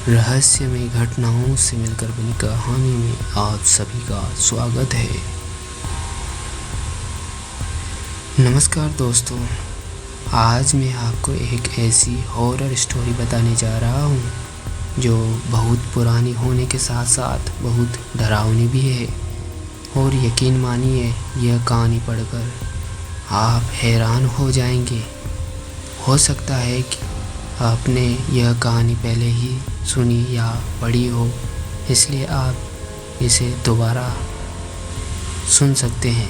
रहस्यमय घटनाओं से मिलकर बनी कहानी में आप सभी का स्वागत है। नमस्कार दोस्तों, आज मैं आपको एक ऐसी हॉरर स्टोरी बताने जा रहा हूँ जो बहुत पुरानी होने के साथ साथ बहुत डरावनी भी है। और यकीन मानिए, यह कहानी पढ़कर आप हैरान हो जाएंगे। हो सकता है कि आपने यह कहानी पहले ही सुनी या पढ़ी हो, इसलिए आप इसे दोबारा सुन सकते हैं।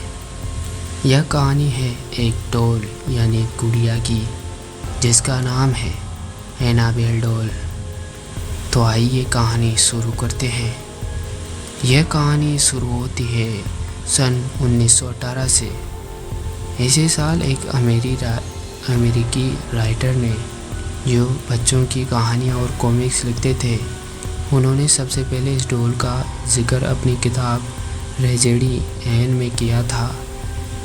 यह कहानी है एक डॉल यानी गुड़िया की, जिसका नाम है एनाबेल डॉल। तो आइए कहानी शुरू करते हैं। यह कहानी शुरू होती है सन 1918 से। इसी साल एक अमेरिकी राइटर ने, जो बच्चों की कहानियाँ और कॉमिक्स लिखते थे, उन्होंने सबसे पहले इस डॉल का जिक्र अपनी किताब ट्रेजेडी एन में किया था।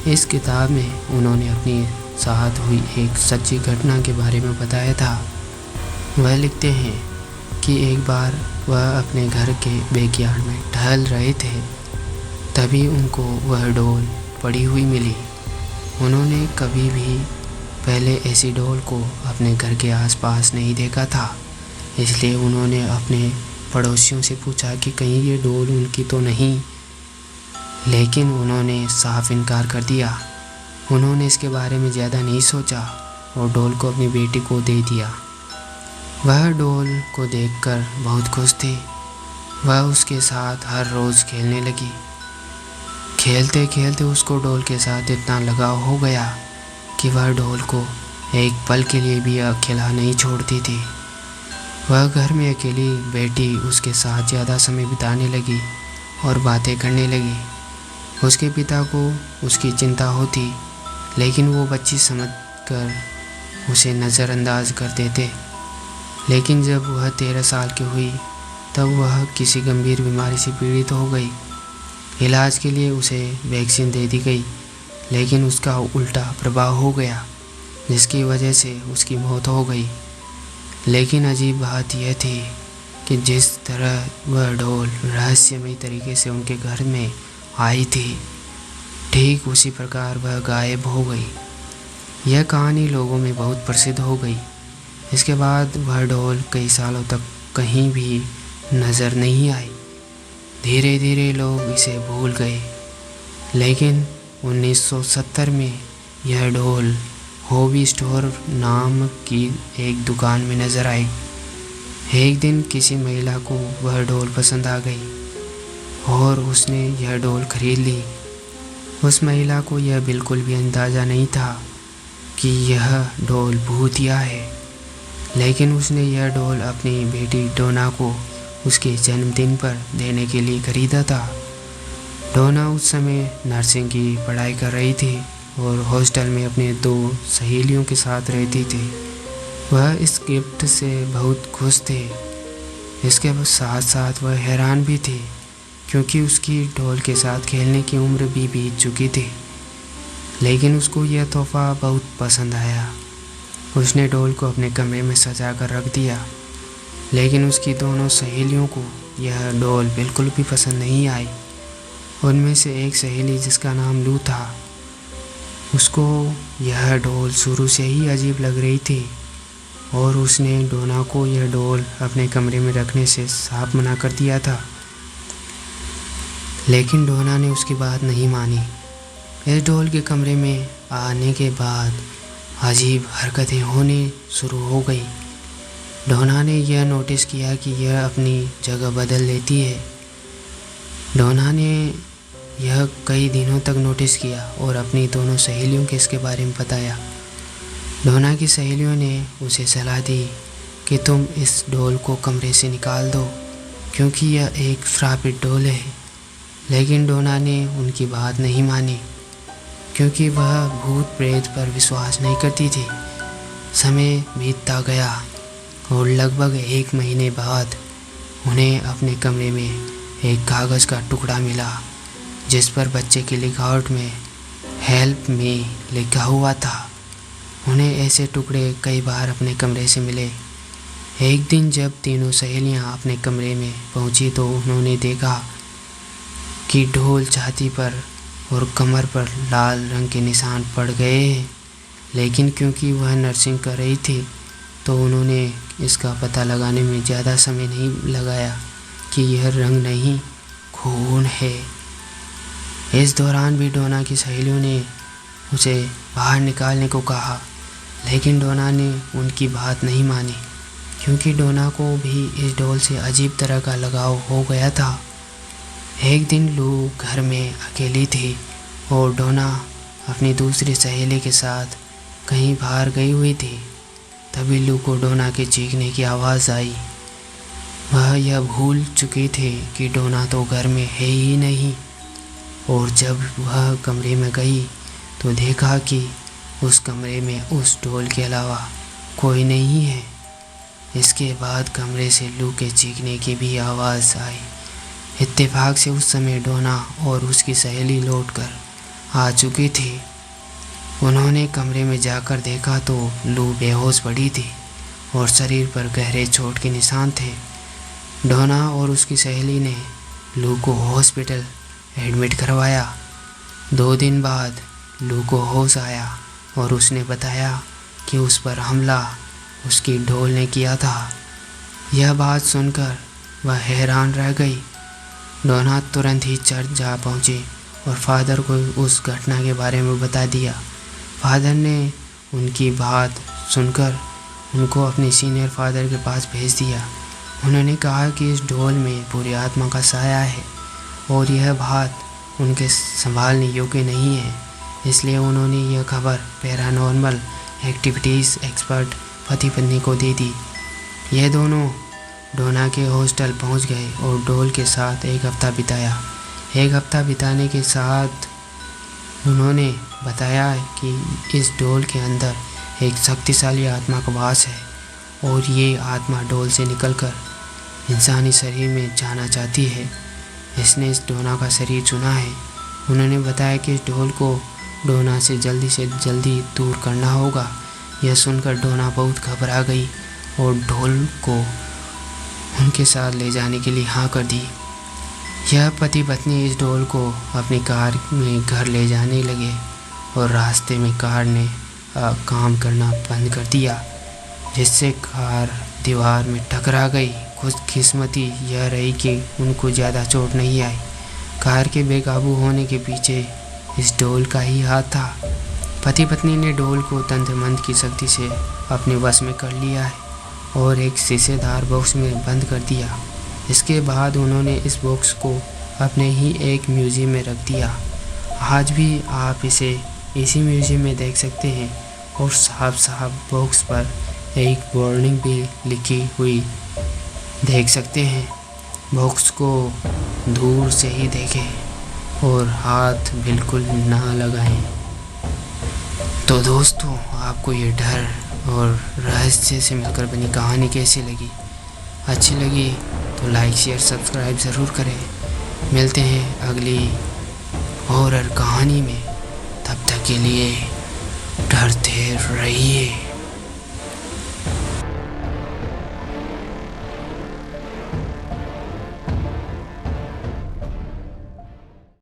इस किताब में उन्होंने अपनी साथ हुई एक सच्ची घटना के बारे में बताया था। वह लिखते हैं कि एक बार वह अपने घर के बैकयार्ड में टहल रहे थे, तभी उनको वह डॉल पड़ी हुई मिली। उन्होंने कभी भी पहले ऐसी डॉल को अपने घर के आसपास नहीं देखा था, इसलिए उन्होंने अपने पड़ोसियों से पूछा कि कहीं ये डॉल उनकी तो नहीं, लेकिन उन्होंने साफ इनकार कर दिया। उन्होंने इसके बारे में ज़्यादा नहीं सोचा और डॉल को अपनी बेटी को दे दिया। वह डॉल को देखकर बहुत खुश थी। वह उसके साथ हर रोज़ खेलने लगी। खेलते खेलते उसको डॉल के साथ इतना लगाव हो गया कि वह डॉल को एक पल के लिए भी अकेला नहीं छोड़ती थी। वह घर में अकेली बैठी उसके साथ ज़्यादा समय बिताने लगी और बातें करने लगी। उसके पिता को उसकी चिंता होती, लेकिन वो बच्ची समझकर उसे नज़रअंदाज कर देते। लेकिन जब वह 13 साल की हुई, तब वह किसी गंभीर बीमारी से पीड़ित हो गई। इलाज के लिए उसे वैक्सीन दे दी गई, लेकिन उसका उल्टा प्रभाव हो गया, जिसकी वजह से उसकी मौत हो गई। लेकिन अजीब बात यह थी कि जिस तरह वह डॉल रहस्यमय तरीके से उनके घर में आई थी, ठीक उसी प्रकार वह गायब हो गई। यह कहानी लोगों में बहुत प्रसिद्ध हो गई। इसके बाद वह डॉल कई सालों तक कहीं भी नज़र नहीं आई। धीरे धीरे लोग इसे भूल गए, लेकिन 1970 में यह डॉल हॉबी स्टोर नाम की एक दुकान में नज़र आई। एक दिन किसी महिला को वह डॉल पसंद आ गई और उसने यह डॉल खरीद ली। उस महिला को यह बिल्कुल भी अंदाज़ा नहीं था कि यह डॉल भूतिया है, लेकिन उसने यह डॉल अपनी बेटी डोना को उसके जन्मदिन पर देने के लिए खरीदा था। डोना उस समय नर्सिंग की पढ़ाई कर रही थी और हॉस्टल में अपने 2 सहेलियों के साथ रहती थी। वह इस गिफ्ट से बहुत खुश थे। इसके साथ साथ वह हैरान भी थी, क्योंकि उसकी डॉल के साथ खेलने की उम्र भी बीत चुकी थी। लेकिन उसको यह तोहफ़ा बहुत पसंद आया। उसने डॉल को अपने कमरे में सजा कर रख दिया, लेकिन उसकी दोनों सहेलियों को यह डॉल बिल्कुल भी पसंद नहीं आई। उनमें से एक सहेली, जिसका नाम लू था, उसको यह डॉल शुरू से ही अजीब लग रही थी और उसने डोना को यह डॉल अपने कमरे में रखने से साफ मना कर दिया था। लेकिन डोना ने उसकी बात नहीं मानी। इस डॉल के कमरे में आने के बाद अजीब हरकतें होने शुरू हो गई। डोना ने यह नोटिस किया कि यह अपनी जगह बदल लेती है। डोना ने यह कई दिनों तक नोटिस किया और अपनी दोनों सहेलियों को इसके बारे में बताया। डोना की सहेलियों ने उसे सलाह दी कि तुम इस डॉल को कमरे से निकाल दो, क्योंकि यह एक श्रापित डॉल है। लेकिन डोना ने उनकी बात नहीं मानी, क्योंकि वह भूत प्रेत पर विश्वास नहीं करती थी। समय बीतता गया और लगभग 1 महीने बाद उन्हें अपने कमरे में एक कागज़ का टुकड़ा मिला, जिस पर बच्चे की लिखावट में हेल्प मी लिखा हुआ था। उन्हें ऐसे टुकड़े कई बार अपने कमरे से मिले। एक दिन जब तीनों सहेलियां अपने कमरे में पहुंची तो उन्होंने देखा कि ढोल छाती पर और कमर पर लाल रंग के निशान पड़ गए हैं। लेकिन क्योंकि वह नर्सिंग कर रही थी तो उन्होंने इसका पता लगाने में ज़्यादा समय नहीं लगाया कि यह रंग नहीं, खून है। इस दौरान भी डोना की सहेलियों ने उसे बाहर निकालने को कहा, लेकिन डोना ने उनकी बात नहीं मानी क्योंकि डोना को भी इस ढोल से अजीब तरह का लगाव हो गया था। एक दिन लू घर में अकेली थी और डोना अपनी दूसरी सहेली के साथ कहीं बाहर गई हुई थी। तभी लू को डोना के चीखने की आवाज़ आई। वह यह भूल चुकी थी कि डोना तो घर में है ही नहीं, और जब वह कमरे में गई तो देखा कि उस कमरे में उस ढोल के अलावा कोई नहीं है। इसके बाद कमरे से लू के चीखने की भी आवाज़ आई। इत्तेफाक से उस समय डोना और उसकी सहेली लौटकर आ चुकी थी। उन्होंने कमरे में जाकर देखा तो लू बेहोश पड़ी थी और शरीर पर गहरे चोट के निशान थे। डोना और उसकी सहेली ने लू को हॉस्पिटल एडमिट करवाया। 2 दिन बाद लू को होश आया और उसने बताया कि उस पर हमला उसकी ढोल ने किया था। यह बात सुनकर वह हैरान रह गई। डोना तुरंत ही चर्च जा पहुंची और फादर को उस घटना के बारे में बता दिया। फादर ने उनकी बात सुनकर उनको अपने सीनियर फादर के पास भेज दिया। उन्होंने कहा कि इस ढोल में बुरी आत्मा का साया है और यह बात उनके संभालने योग्य नहीं है, इसलिए उन्होंने यह खबर पैरानॉर्मल एक्टिविटीज़ एक्सपर्ट पति पत्नी को दे दी। ये दोनों डोना के हॉस्टल पहुंच गए और ढोल के साथ एक हफ्ता बिताया। एक हफ्ता बिताने के साथ उन्होंने बताया कि इस ढोल के अंदर एक शक्तिशाली आत्मा का वास है और ये आत्मा ढोल से निकलकर इंसानी शरीर में जाना चाहती है। इसने इस डोना का शरीर चुना है। उन्होंने बताया कि इस ढोल को डोना से जल्दी दूर करना होगा। यह सुनकर डोना बहुत घबरा गई और ढोल को उनके साथ ले जाने के लिए हाँ कर दी। यह पति पत्नी इस ढोल को अपनी कार में घर ले जाने लगे और रास्ते में कार ने काम करना बंद कर दिया, जिससे कार दीवार में टकरा गई। खुशकिस्मती यह रही कि उनको ज़्यादा चोट नहीं आई। कार के बेकाबू होने के पीछे इस ढोल का ही हाथ था। पति पत्नी ने ढोल को तंत्र मंत्र की शक्ति से अपने वश में कर लिया है और एक शीशेदार बॉक्स में बंद कर दिया। इसके बाद उन्होंने इस बॉक्स को अपने ही एक म्यूज़ियम में रख दिया। आज भी आप इसे इसी म्यूज़ियम में देख सकते हैं और साफ साफ बॉक्स पर एक वार्निंग भी लिखी हुई देख सकते हैं। बॉक्स को दूर से ही देखें और हाथ बिल्कुल ना लगाएं। तो दोस्तों, आपको ये डर और रहस्य से मिलकर बनी कहानी कैसी लगी? अच्छी लगी तो लाइक शेयर सब्सक्राइब ज़रूर करें। मिलते हैं अगली हॉरर कहानी में। तब तक के लिए डरते रहिए।